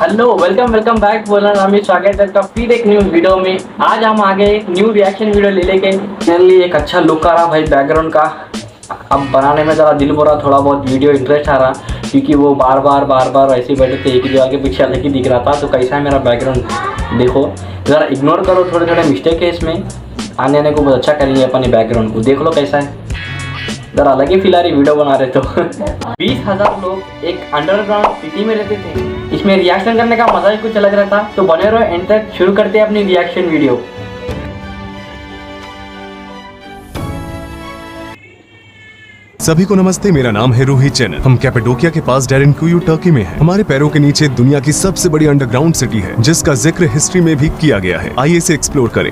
Hello welcome welcome back बोला हमें स्वागत है आपका फिर एक न्यू वीडियो में। आज हम आगे एक न्यू रिएक्शन वीडियो ले लेके फाइनली एक अच्छा लुक आ रहा भाई बैकग्राउंड का। अब बनाने में ज़रा दिल बोला, थोड़ा बहुत वीडियो इंटरेस्ट आ रहा क्योंकि वो बार बार ऐसे बैठे थे एक ही जगह के पीछे अलग ही दिख रहा था। तो कैसा है मेरा बैकग्राउंड देखो, ज़रा इग्नोर करो, थोड़े थोड़े मिस्टेक है इसमें। आने को बहुत अच्छा करेंगे अपने बैकग्राउंड को, देख लो कैसा है, जरा अलग ही फिलहाल वीडियो बना रहे तो 20,000 लोग एक अंडरग्राउंड सिटी में रहते थे। इसमें रिएक्शन करने का मजा ही कुछ अलग रहता। तो बने रहो एंड तक, शुरू करते हैं अपनी रिएक्शन वीडियो। सभी को नमस्ते, मेरा नाम है रोहित चैनल। हम कैपेडोकिया के पास डेरेनकुयू टर्की में हैं। हमारे पैरों के नीचे दुनिया की सबसे बड़ी अंडरग्राउंड सिटी है जिसका जिक्र हिस्ट्री में भी किया गया है। आइए इसे एक्सप्लोर करें।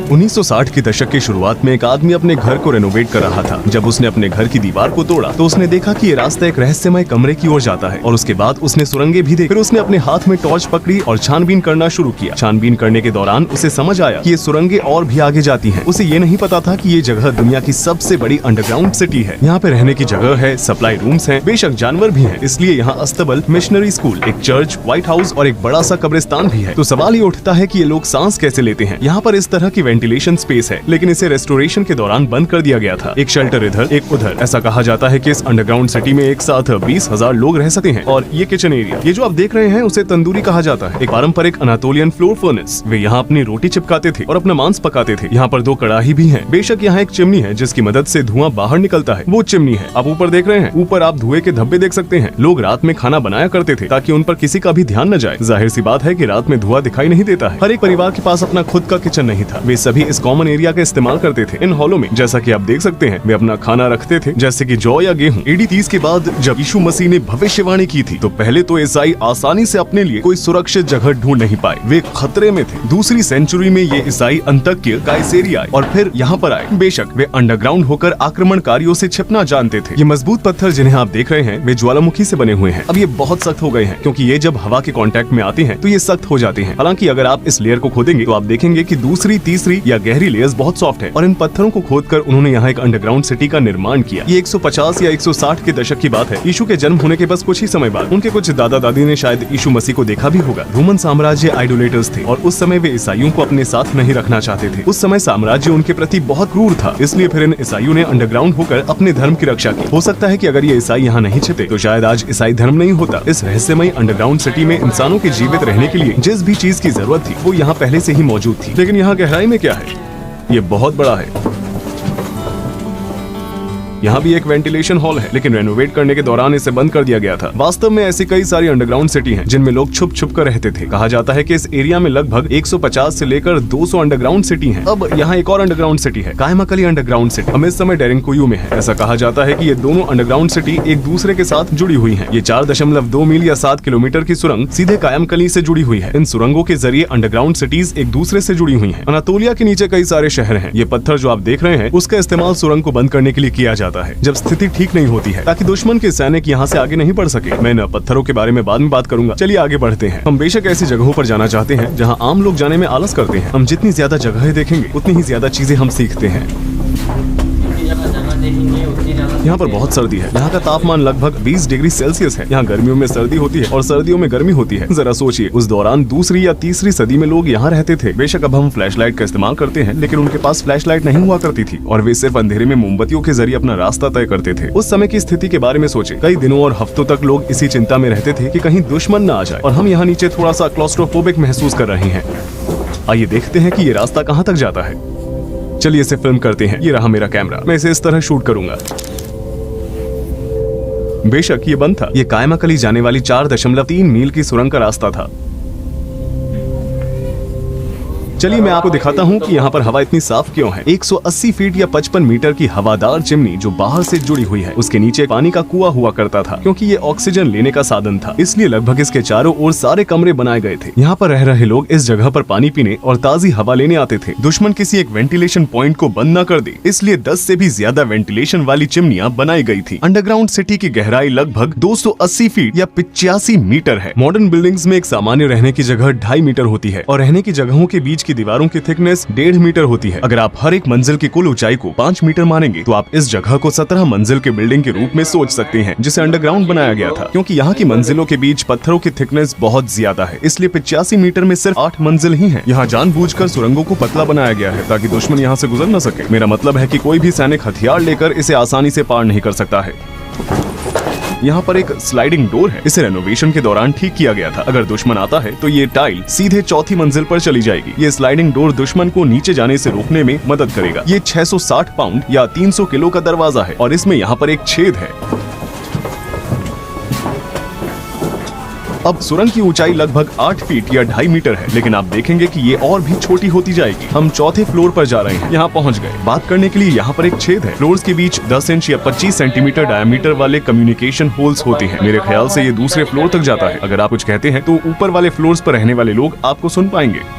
1960 के दशक की शुरुआत में एक आदमी अपने घर को रेनोवेट कर रहा था। जब उसने अपने घर की दीवार को तोड़ा तो उसने देखा कि ये रास्ता एक रहस्यमय कमरे की ओर जाता है और उसके बाद उसने सुरंगें भी देखी। फिर उसने अपने हाथ में टॉर्च पकड़ी और छानबीन करना शुरू किया। छानबीन करने के दौरान उसे समझ आया कि ये सुरंगें और भी आगे जाती हैं। उसे ये नहीं पता था कि ये जगह दुनिया की सबसे बड़ी अंडरग्राउंड सिटी है। यहाँ पे रहने की जगह है, सप्लाई रूम्स हैं, बेशक जानवर भी हैं। इसलिए यहाँ अस्तबल, मिशनरी स्कूल, एक चर्च, व्हाइट हाउस और एक बड़ा सा कब्रिस्तान भी है। तो सवाल ये उठता है कि ये लोग सांस कैसे लेते हैं। यहाँ पर इस तरह की वेंटिलेशन स्पेस है, लेकिन इसे रेस्टोरेशन के दौरान बंद कर दिया गया था। एक शेल्टर इधर, एक उधर। ऐसा कहा जाता है कि इस अंडरग्राउंड सिटी में एक साथ 20,000 लोग रह सकते हैं। और ये किचन एरिया, ये जो आप देख रहे हैं, उसे तंदूरी कहा जाता है, एक पारंपरिक अनातोलियन फ्लोर फर्नेस। वे यहाँ अपनी रोटी चिपकाते थे और अपना मांस पकाते थे। यहाँ पर 2 कड़ाही भी हैं। बेशक यहाँ एक चिमनी है जिसकी मदद से धुआं बाहर निकलता है, वो चिमनी है। आप ऊपर देख रहे हैं, ऊपर आप धुएं के धब्बे देख सकते हैं। लोग रात में खाना बनाया करते थे ताकि उन पर किसी का भी ध्यान न जाए। जाहिर सी बात है कि रात में धुआं दिखाई नहीं देता है। हर एक परिवार के पास अपना खुद का किचन नहीं था। वे सभी इस कॉमन एरिया का इस्तेमाल करते थे। इन हॉलों में जैसा कि आप देख सकते हैं, वे अपना खाना रखते थे, जैसे कि जौ या गेहूं। AD 30 के बाद जब यीशु मसीह ने भविष्यवाणी की थी तो पहले तो ईसाई आसानी से अपने लिए कोई सुरक्षित जगह ढूंढ नहीं पाए, वे खतरे में थे। दूसरी सेंचुरी में ये ईसाई अंतकिया काइसेरिया आए और फिर यहाँ पर आए। बेशक वे अंडरग्राउंड होकर आक्रमणकारियों से छिपना जानते थे। ये मजबूत पत्थर जिन्हें आप देख रहे हैं, वे ज्वालामुखी से बने हुए हैं। अब ये बहुत सख्त हो गए हैं क्योंकि ये जब हवा के कांटेक्ट में आते हैं तो ये सख्त हो जाते हैं। हालांकि अगर आप इस लेयर को खोदेंगे तो आप देखेंगे कि दूसरी, तीसरी या गहरी लेयर्स बहुत सॉफ्ट है। और इन पत्थरों को खोदकर उन्होंने यहाँ एक अंडरग्राउंड सिटी का निर्माण किया। ये 150 या 160 के दशक की बात है। यीशु के जन्म होने के बस कुछ ही समय बाद उनके कुछ दादा दादी ने शायद यीशु मसीह को देखा भी होगा। रोमन साम्राज्य आइडोलेटर्स थे और उस समय वे ईसाइयों को अपने साथ नहीं रखना चाहते थे। उस समय साम्राज्य उनके प्रति बहुत क्रूर था, इसलिए फिर इन ईसाइयों ने अंडरग्राउंड होकर अपने धर्म की रक्षा की। हो सकता है कि अगर ये ईसाई यहाँ नहीं छिपते तो शायद आज ईसाई धर्म नहीं होता। इस रहस्यमय अंडरग्राउंड सिटी में इंसानों के जीवित रहने के लिए जिस भी चीज की जरूरत थी वो यहाँ पहले से ही मौजूद थी। लेकिन यहाँ गहराई में क्या है? ये बहुत बड़ा है। यहाँ भी एक वेंटिलेशन हॉल है, लेकिन रेनोवेट करने के दौरान इसे बंद कर दिया गया था। वास्तव में ऐसी कई सारी अंडरग्राउंड सिटी हैं जिनमें लोग छुप छुप कर रहते थे। कहा जाता है कि इस एरिया में लगभग 150 से लेकर 200 अंडरग्राउंड सिटी हैं। अब यहाँ एक और अंडरग्राउंड सिटी है, कायमाकली अंडरग्राउंड सिटी। हम इस समय डेरेनकुयू में है। ऐसा कहा जाता है कि ये दोनों अंडरग्राउंड सिटी एक दूसरे के साथ जुड़ी हुई है। ये 4.2 मील या 7 किलोमीटर की सुरंग सीधे कायमकली से जुड़ी हुई है। इन सुरंगों के जरिए अंडरग्राउंड सिटीज एक दूसरे से जुड़ी हुई है। अनातोलिया के नीचे कई सारे शहर है। ये पत्थर जो आप देख रहे हैं, उसका इस्तेमाल सुरंग को बंद करने के लिए किया जाता है जब स्थिति ठीक नहीं होती है, ताकि दुश्मन के सैनिक यहाँ से आगे नहीं बढ़ सके। मैं इन पत्थरों के बारे में बाद में बात करूंगा। चलिए आगे बढ़ते हैं। हम बेशक ऐसी जगहों पर जाना चाहते हैं जहाँ आम लोग जाने में आलस करते हैं। हम जितनी ज्यादा जगहें देखेंगे उतनी ही ज्यादा चीजें हम सीखते हैं। यहाँ पर बहुत सर्दी है। यहाँ का तापमान लगभग 20 डिग्री सेल्सियस है। यहाँ गर्मियों में सर्दी होती है और सर्दियों में गर्मी होती है। जरा सोचिए, उस दौरान दूसरी या तीसरी सदी में लोग यहाँ रहते थे। बेशक अब हम फ्लैशलाइट का इस्तेमाल करते हैं, लेकिन उनके पास फ्लैशलाइट नहीं हुआ करती थी और वे सिर्फ अंधेरे में मोमबत्तियों के जरिए अपना रास्ता तय करते थे। उस समय की स्थिति के बारे में सोचे। कई दिनों और हफ्तों तक लोग इसी चिंता में रहते थे कि कहीं दुश्मन न आ जाए। और हम यहाँ नीचे थोड़ा सा क्लॉस्ट्रोफोबिक महसूस कर रहे हैं। आइए देखते हैं कि ये रास्ता कहाँ तक जाता है। चलिए इसे फिल्म करते हैं। ये रहा मेरा कैमरा, मैं इसे इस तरह शूट करूंगा। बेशक ये बंद था। ये कायमाकली जाने वाली 4.3 मील की सुरंग का रास्ता था। चलिए मैं आपको दिखाता हूँ कि यहाँ पर हवा इतनी साफ क्यों है। 180 फीट या 55 मीटर की हवादार चिमनी जो बाहर से जुड़ी हुई है, उसके नीचे पानी का कुआं हुआ करता था। क्योंकि ये ऑक्सीजन लेने का साधन था, इसलिए लगभग इसके चारों ओर सारे कमरे बनाए गए थे। यहाँ पर रह रहे लोग इस जगह पर पानी पीने और ताजी हवा लेने आते थे। दुश्मन किसी एक वेंटिलेशन पॉइंट को बंद न कर दे, इसलिए 10 से भी ज्यादा वेंटिलेशन वाली चिमनियां बनाई गई थी। अंडरग्राउंड सिटी की गहराई लगभग 280 फीट या 85 मीटर है। मॉडर्न बिल्डिंग्स में एक सामान्य रहने की जगह 2.5 मीटर होती है और रहने की जगहों के बीच की की दीवारों की थिकनेस 1.5 मीटर होती है। अगर आप हर एक मंजिल की कुल ऊंचाई को 5 मीटर मानेंगे तो आप इस जगह को 17 मंजिल के बिल्डिंग के रूप में सोच सकते हैं, जिसे अंडरग्राउंड बनाया गया था। क्योंकि यहाँ की मंजिलों के बीच पत्थरों की थिकनेस बहुत ज्यादा है, इसलिए 85 मीटर में सिर्फ 8 मंजिल ही हैं। यहाँ जानबूझकर सुरंगों को पतला बनाया गया है ताकि दुश्मन यहाँ से गुजर न सके। मेरा मतलब है कि कोई भी सैनिक हथियार लेकर इसे आसानी से पार नहीं कर सकता है। यहाँ पर एक स्लाइडिंग डोर है, इसे रेनोवेशन के दौरान ठीक किया गया था। अगर दुश्मन आता है तो ये टाइल सीधे चौथी मंजिल पर चली जाएगी। ये स्लाइडिंग डोर दुश्मन को नीचे जाने से रोकने में मदद करेगा। ये 660 पाउंड या 300 किलो का दरवाजा है और इसमें यहाँ पर एक छेद है। अब सुरंग की ऊंचाई लगभग 8 फीट या 2.5 मीटर है, लेकिन आप देखेंगे कि ये और भी छोटी होती जाएगी। हम चौथे फ्लोर पर जा रहे हैं, यहाँ पहुँच गए। बात करने के लिए यहाँ पर एक छेद है। फ्लोर्स के बीच 10 इंच या 25 सेंटीमीटर डायमीटर वाले कम्युनिकेशन होल्स होते हैं। मेरे ख्याल से ये दूसरे फ्लोर तक जाता है। अगर आप कुछ कहते हैं तो ऊपर वाले फ्लोर्स पर रहने वाले लोग आपको सुन पाएंगे।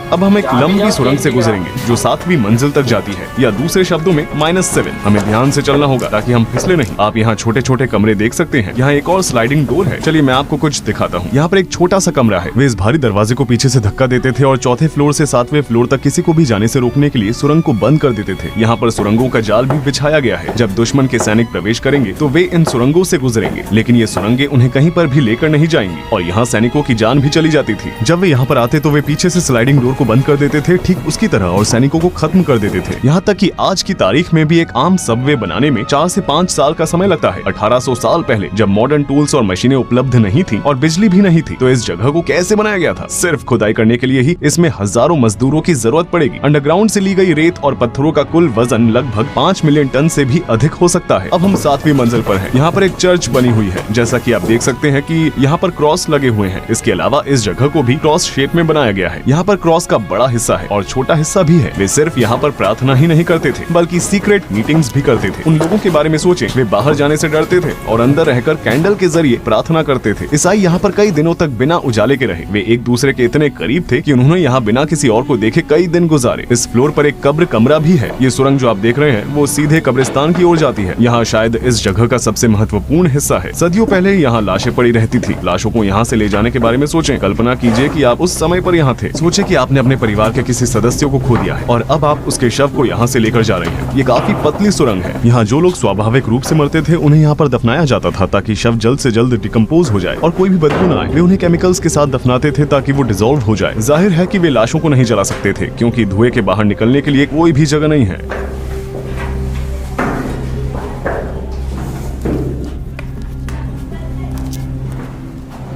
अब हम एक लंबी सुरंग से गुजरेंगे जो 7वीं मंजिल तक जाती है, या दूसरे शब्दों में -7। हमें ध्यान से चलना होगा ताकि हम फिसले नहीं। आप यहाँ छोटे छोटे कमरे देख सकते हैं। यहाँ एक और स्लाइडिंग डोर है। चलिए मैं आपको कुछ दिखाता हूँ। यहाँ पर एक छोटा सा कमरा है। वे इस भारी दरवाजे को पीछे से धक्का देते थे और चौथे फ्लोर से 7वें फ्लोर तक किसी को भी जाने से रोकने के लिए सुरंग को बंद कर देते थे। यहाँ पर सुरंगों का जाल भी बिछाया गया है। जब दुश्मन के सैनिक प्रवेश करेंगे तो वे इन सुरंगों से गुजरेंगे, लेकिन ये सुरंगें उन्हें कहीं पर भी लेकर नहीं जाएंगी और यहाँ सैनिकों की जान भी चली जाती थी। जब वे यहाँ पर आते तो वे पीछे से स्लाइडिंग डोर को बंद कर देते थे ठीक उसकी तरह और सैनिकों को खत्म कर देते थे। यहाँ तक कि आज की तारीख में भी एक आम सबवे बनाने में 4 से 5 साल का समय लगता है। 1800 साल पहले जब मॉडर्न टूल्स और मशीनें उपलब्ध नहीं थी और बिजली भी नहीं थी, तो इस जगह को कैसे बनाया गया था? सिर्फ खुदाई करने के लिए ही इसमें हजारों मजदूरों की जरूरत पड़ेगी। अंडरग्राउंड से ली गई रेत और पत्थरों का कुल वजन लगभग 5 मिलियन टन से भी अधिक हो सकता है। अब हम 7वीं मंजिल पर हैं। यहाँ पर एक चर्च बनी हुई है। जैसा कि आप देख सकते हैं कि यहाँ पर क्रॉस लगे हुए हैं। इसके अलावा इस जगह को भी क्रॉस शेप में बनाया गया है। यहाँ पर क्रॉस का बड़ा हिस्सा है और छोटा हिस्सा भी है। वे सिर्फ यहाँ पर प्रार्थना ही नहीं करते थे, बल्कि सीक्रेट मीटिंग्स भी करते थे। उन लोगों के बारे में सोचें, वे बाहर जाने से डरते थे और अंदर रहकर कैंडल के जरिए प्रार्थना करते थे। ईसाई यहाँ पर कई दिनों तक बिना उजाले के रहे। वे एक दूसरे के इतने करीब थे कि उन्होंने यहाँ बिना किसी और को देखे कई दिन गुजारे। इस फ्लोर पर एक कब्र कमरा भी है। ये सुरंग जो आप देख रहे हैं वो सीधे कब्रिस्तान की ओर जाती है। यहाँ शायद इस जगह का सबसे महत्वपूर्ण हिस्सा है। सदियों पहले यहाँ लाशें पड़ी रहती थी। लाशों को यहाँ से ले जाने के बारे में सोचें। कल्पना कीजिए कि आप उस समय पर यहाँ थे। सोचे कि आपने अपने परिवार के किसी सदस्य को खो दिया है और अब आप उसके शव को यहाँ से लेकर जा रहे हैं। ये काफी पतली सुरंग है। यहाँ जो लोग स्वाभाविक रूप से मरते थे उन्हें यहाँ पर दफनाया जाता था ताकि शव जल्द से जल्द डिकम्पोज हो जाए और कोई भी बदबू न आए। वे उन्हें केमिकल्स के साथ दफनाते थे ताकि वो डिसॉल्व हो जाए। जाहिर है कि वे लाशों को नहीं जला सकते थे क्योंकि धुएं के बाहर निकलने के लिए कोई भी जगह नहीं है।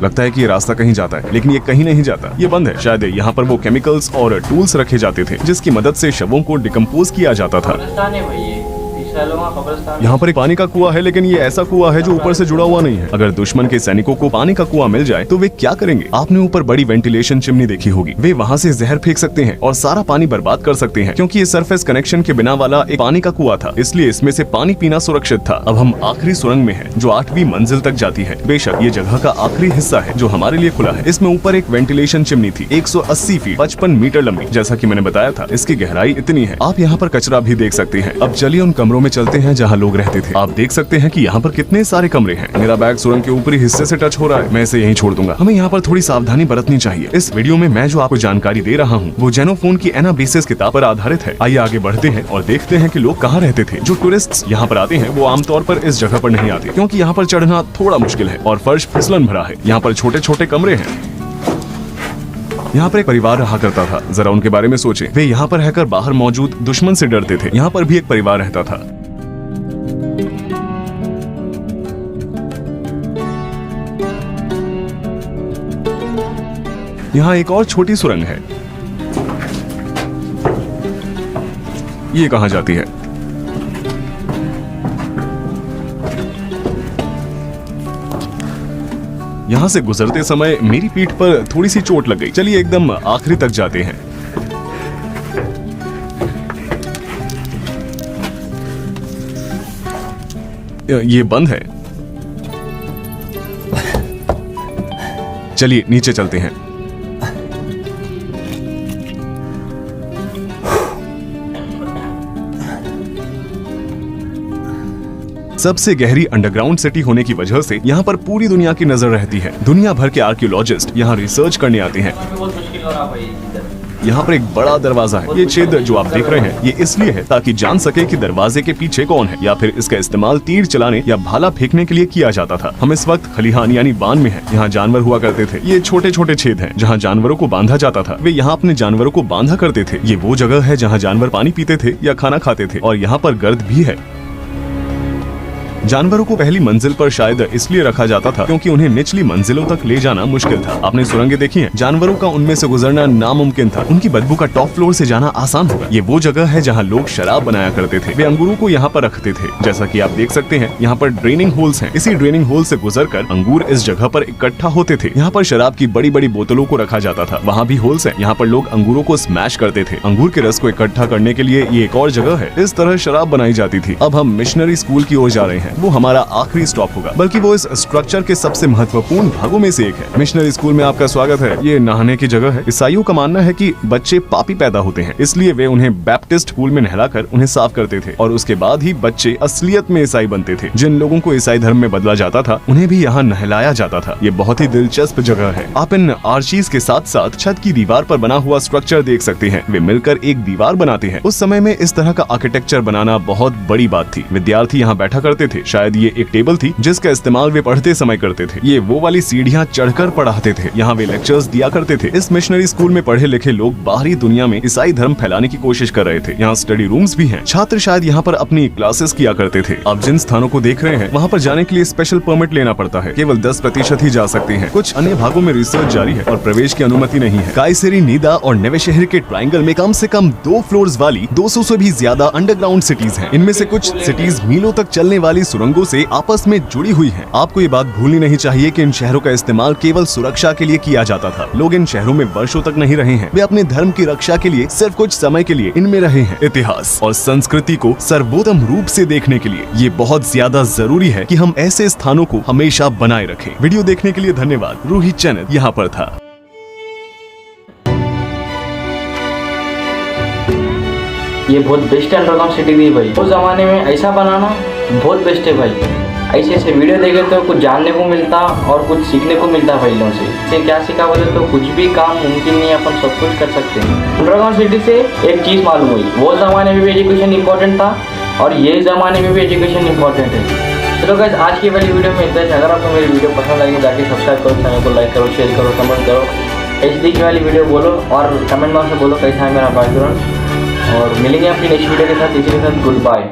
लगता है कि ये रास्ता कहीं जाता है, लेकिन ये कहीं नहीं जाता। ये बंद है। शायद यहाँ पर वो केमिकल्स और टूल्स रखे जाते थे जिसकी मदद से शवों को डिकम्पोज किया जाता था। यहाँ पर एक पानी का कुआं है, लेकिन ये ऐसा कुआं है जो ऊपर से जुड़ा हुआ नहीं है। अगर दुश्मन के सैनिकों को पानी का कुआं मिल जाए तो वे क्या करेंगे? आपने ऊपर बड़ी वेंटिलेशन चिमनी देखी होगी। वे वहाँ से जहर फेंक सकते हैं और सारा पानी बर्बाद कर सकते हैं क्योंकि ये सरफेस कनेक्शन के बिना वाला एक पानी का कुआं था, इसलिए इसमें से पानी पीना सुरक्षित था। अब हम आखिरी सुरंग में हैं जो 8वीं मंजिल तक जाती है। बेशक ये जगह का आखिरी हिस्सा है जो हमारे लिए खुला है। इसमें ऊपर एक वेंटिलेशन चिमनी थी 180 फीट 55 मीटर लंबी। जैसा कि मैंने बताया था, इसकी गहराई इतनी है। आप यहाँ पर कचरा भी देख सकते हैं। अब चलिए उन कमरों में चलते हैं जहाँ लोग रहते थे। आप देख सकते हैं कि यहाँ पर कितने सारे कमरे हैं। मेरा बैग सुरंग के ऊपरी हिस्से से टच हो रहा है। मैं इसे यहीं छोड़ दूंगा। हमें यहाँ पर थोड़ी सावधानी बरतनी चाहिए। इस वीडियो में मैं जो आपको जानकारी दे रहा हूँ वो जेनोफोन की एनाबेसिस किताब पर आधारित है। आइए आगे बढ़ते हैं और देखते हैं कि लोग कहाँ रहते थे। जो टूरिस्ट यहाँ पर आते हैं वो आमतौर पर इस जगह पर नहीं आते क्योंकि यहाँ पर चढ़ना थोड़ा मुश्किल है और फर्श फिसलन भरा है। यहाँ पर छोटे छोटे कमरे हैं। यहाँ पर एक परिवार रहा करता था। जरा उनके बारे में सोचें। वे यहाँ पर रहकर बाहर मौजूद दुश्मन से डरते थे। यहाँ पर भी एक परिवार रहता था। यहाँ एक और छोटी सुरंग है। ये कहाँ जाती है? यहाँ से गुजरते समय मेरी पीठ पर थोड़ी सी चोट लग गई। चलिए एकदम आखिरी तक जाते हैं। ये बंद है। चलिए नीचे चलते हैं। सबसे गहरी अंडरग्राउंड सिटी होने की वजह से यहाँ पर पूरी दुनिया की नजर रहती है। दुनिया भर के आर्कियोलॉजिस्ट यहाँ रिसर्च करने आते हैं। बहुत मुश्किल हो रहा भाई इधर। यहाँ पर एक बड़ा दरवाजा है। ये छेद जो आप देख रहे हैं ये इसलिए है ताकि जान सके कि दरवाजे के पीछे कौन है, या फिर इसका इस्तेमाल तीर चलाने या भाला फेंकने के लिए किया जाता था। हम इस वक्त खलिहान यानी बान में हैं। यहाँ जानवर हुआ करते थे। ये छोटे छोटे छेद हैं जहाँ जानवरों को बांधा जाता था। वे यहाँ अपने जानवरों को बांधा करते थे। ये वो जगह है जहाँ जानवर पानी पीते थे या खाना खाते थे, और यहाँ पर गर्द भी है। जानवरों को पहली मंजिल पर शायद इसलिए रखा जाता था क्योंकि उन्हें निचली मंजिलों तक ले जाना मुश्किल था। आपने सुरंगें देखी हैं? जानवरों का उनमें से गुजरना नामुमकिन था। उनकी बदबू का टॉप फ्लोर से जाना आसान होगा। ये वो जगह है जहाँ लोग शराब बनाया करते थे। वे अंगूरों को यहाँ पर रखते थे। जैसा कि आप देख सकते हैं यहाँ पर ड्रेनिंग होल्स हैं। इसी ड्रेनिंग होल से गुजरकर अंगूर इस जगह पर इकट्ठा होते थे। यहाँ पर शराब की बड़ी बड़ी बोतलों को रखा जाता था। वहाँ भी होल्स हैं। यहाँ पर लोग अंगूरों को स्मैश करते थे। अंगूर के रस को इकट्ठा करने के लिए ये एक और जगह है। इस तरह शराब बनाई जाती थी। अब हम मिशनरी स्कूल की ओर जा रहे हैं। वो हमारा आखिरी स्टॉप होगा, बल्कि वो इस स्ट्रक्चर के सबसे महत्वपूर्ण भागों में से एक है। मिशनरी स्कूल में आपका स्वागत है। ये नहाने की जगह है। ईसाइयों का मानना है कि बच्चे पापी पैदा होते हैं, इसलिए वे उन्हें बैप्टिस्ट पूल में नहलाकर उन्हें साफ करते थे, और उसके बाद ही बच्चे असलियत में ईसाई बनते थे। जिन लोगों को ईसाई धर्म में बदला जाता था उन्हें भी यहाँ नहलाया जाता था। ये बहुत ही दिलचस्प जगह है। आप इन आर्चीज के साथ साथ छत की दीवार पर बना हुआ स्ट्रक्चर देख सकते हैं। वे मिलकर एक दीवार बनाते हैं। उस समय में इस तरह का आर्किटेक्चर बनाना बहुत बड़ी बात थी। विद्यार्थी यहाँ बैठा करते थे। शायद ये एक टेबल थी जिसका इस्तेमाल वे पढ़ते समय करते थे। ये वो वाली सीढ़ियाँ चढ़कर पढ़ाते थे। यहाँ वे लेक्चर्स दिया करते थे। इस मिशनरी स्कूल में पढ़े लिखे लोग बाहरी दुनिया में ईसाई धर्म फैलाने की कोशिश कर रहे थे। यहाँ स्टडी रूम्स भी हैं। छात्र शायद यहाँ पर अपनी क्लासेस किया करते थे। अब जिन स्थानों को देख रहे हैं वहाँ पर जाने के लिए स्पेशल परमिट लेना पड़ता है। केवल 10% ही जा सकते हैं। कुछ अन्य भागों में रिसर्च जारी है और प्रवेश की अनुमति नहीं है। कायसेरी, नीदा और नवे शहर के ट्रायंगल में कम से कम 2 फ्लोर्स वाली 200 से भी ज्यादा अंडरग्राउंड सिटीज हैं। इनमें से कुछ सिटीज मीलों तक चलने वाली सुरंगों से आपस में जुड़ी हुई हैं। आपको ये बात भूलनी नहीं चाहिए कि इन शहरों का इस्तेमाल केवल सुरक्षा के लिए किया जाता था। लोग इन शहरों में वर्षों तक नहीं रहे हैं। वे अपने धर्म की रक्षा के लिए सिर्फ कुछ समय के लिए इनमें रहे हैं। इतिहास और संस्कृति को सर्वोत्तम रूप से देखने के लिए ये बहुत ज्यादा जरूरी है कि हम ऐसे स्थानों को हमेशा बनाए रखें। वीडियो देखने के लिए धन्यवाद। रोहित चैनल यहाँ पर था। ये बहुत बेस्ट अंडरग्राउंड सिटी थी भाई। उस जमाने में ऐसा बनाना बहुत बेस्ट है भाई। ऐसे ऐसे वीडियो देखे तो कुछ जानने को मिलता और कुछ सीखने को मिलता भाई लोगों से। इससे क्या सीखा बोले तो कुछ भी काम मुमकिन नहीं, अपन सब कुछ कर सकते हैं। अंडरग्राउंड सिटी से एक चीज़ मालूम हुई, वो ज़माने में भी एजुकेशन इंपॉर्टेंट था और ये ज़माने में भी एजुकेशन इंपॉर्टेंट है। चलो गाइस, आज की वाली वीडियो में इतना ही। अगर आपको मेरी वीडियो पसंद लगी जाके सब्सक्राइब करो, चैनल को लाइक करो, शेयर करो, कमेंट करो। HD की वाली वीडियो बोलो और कमेंट बॉक्स में बोलो कैसा है मेरा बैकग्राउंड। और मिलेंगे अपनी नेक्स्ट वीडियो के साथ। इसी के साथ गुड बाय।